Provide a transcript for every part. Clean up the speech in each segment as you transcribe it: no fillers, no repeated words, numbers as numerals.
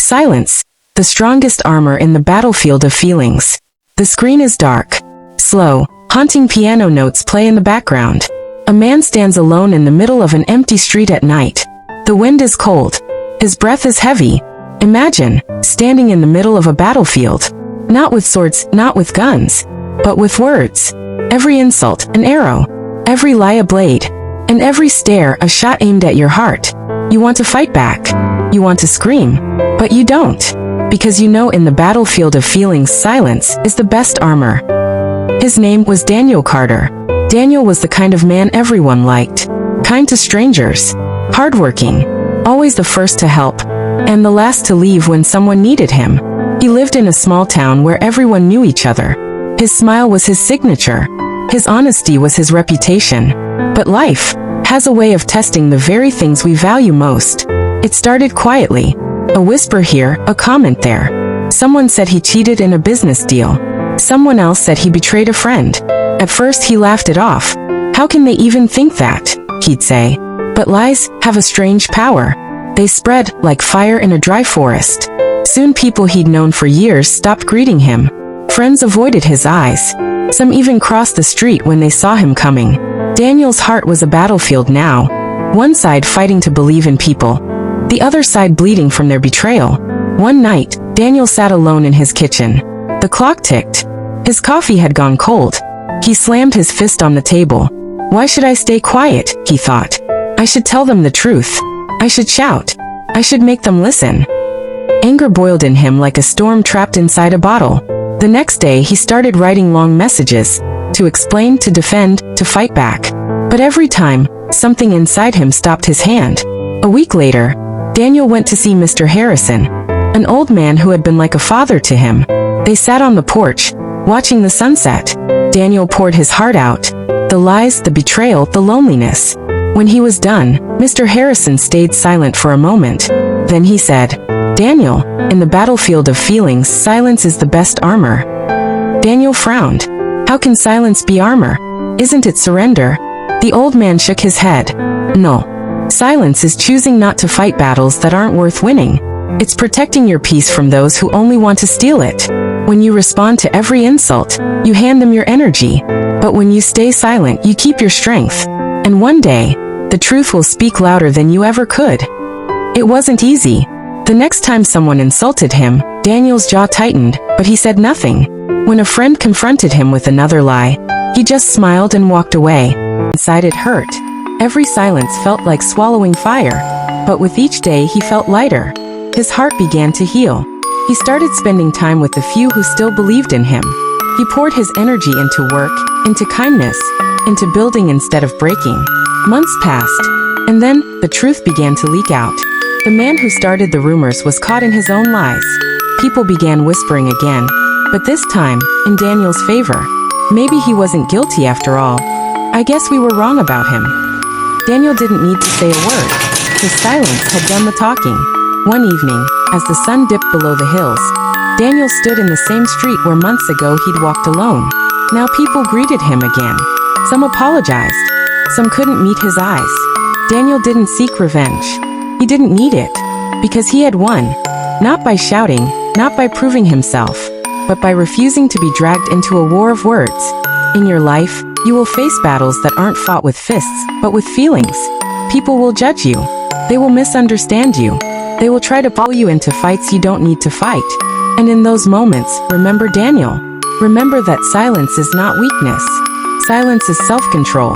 Silence, the strongest armor in the battlefield of feelings. The screen is dark. Slow, haunting piano notes play in the background. A man stands alone in the middle of an empty street at night. The wind is cold. His breath is heavy. Imagine, standing in the middle of a battlefield. Not with swords, not with guns, but with words. Every insult, an arrow. Every lie, a blade. And every stare, a shot aimed at your heart. You want to fight back. You want to scream. But you don't. Because you know in the battlefield of feelings, silence is the best armor. His name was Daniel Carter. Daniel was the kind of man everyone liked. Kind to strangers. Hardworking. Always the first to help. And the last to leave when someone needed him. He lived in a small town where everyone knew each other. His smile was his signature. His honesty was his reputation. But life has a way of testing the very things we value most. It started quietly. A whisper here, a comment there. Someone said he cheated in a business deal. Someone else said he betrayed a friend. At first he laughed it off. How can they even think that? He'd say. But lies have a strange power. They spread like fire in a dry forest. Soon people he'd known for years stopped greeting him. Friends avoided his eyes. Some even crossed the street when they saw him coming. Daniel's heart was a battlefield now. One side fighting to believe in people. The other side bleeding from their betrayal. One night, Daniel sat alone in his kitchen. The clock ticked. His coffee had gone cold. He slammed his fist on the table. Why should I stay quiet, he thought. I should tell them the truth. I should shout. I should make them listen. Anger boiled in him like a storm trapped inside a bottle. The next day he started writing long messages. To explain, to defend, to fight back. But every time, something inside him stopped his hand. A week later, Daniel went to see Mr. Harrison, an old man who had been like a father to him. They sat on the porch, watching the sunset. Daniel poured his heart out. The lies, the betrayal, the loneliness. When he was done, Mr. Harrison stayed silent for a moment. Then he said, Daniel, in the battlefield of feelings, silence is the best armor. Daniel frowned. How can silence be armor? Isn't it surrender? The old man shook his head. No. Silence is choosing not to fight battles that aren't worth winning. It's protecting your peace from those who only want to steal it. When you respond to every insult, you hand them your energy. But when you stay silent, you keep your strength. And one day, the truth will speak louder than you ever could. It wasn't easy. The next time someone insulted him, Daniel's jaw tightened, but he said nothing. When a friend confronted him with another lie, he just smiled and walked away. Inside it hurt. Every silence felt like swallowing fire. But with each day he felt lighter. His heart began to heal. He started spending time with the few who still believed in him. He poured his energy into work, into kindness, into building instead of breaking. Months passed, and then the truth began to leak out. The man who started the rumors was caught in his own lies. People began whispering again, but this time, in Daniel's favor. Maybe he wasn't guilty after all. I guess we were wrong about him. Daniel didn't need to say a word. His silence had done the talking. One evening, as the sun dipped below the hills, Daniel stood in the same street where months ago he'd walked alone. Now people greeted him again. Some apologized. Some couldn't meet his eyes. Daniel didn't seek revenge. He didn't need it. Because he had won. Not by shouting, not by proving himself, but by refusing to be dragged into a war of words. In your life, you will face battles that aren't fought with fists, but with feelings. People will judge you. They will misunderstand you. They will try to pull you into fights you don't need to fight. And in those moments, remember Daniel. Remember that silence is not weakness. Silence is self-control.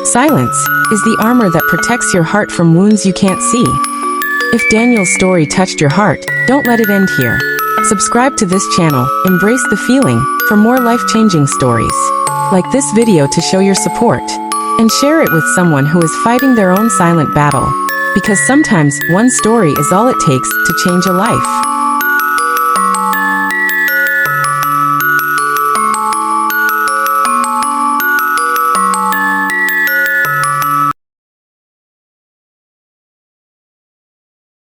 Silence is the armor that protects your heart from wounds you can't see. If Daniel's story touched your heart, don't let it end here. Subscribe to this channel, embrace the feeling, for more life-changing stories. Like this video to show your support. And share it with someone who is fighting their own silent battle. Because sometimes, one story is all it takes to change a life.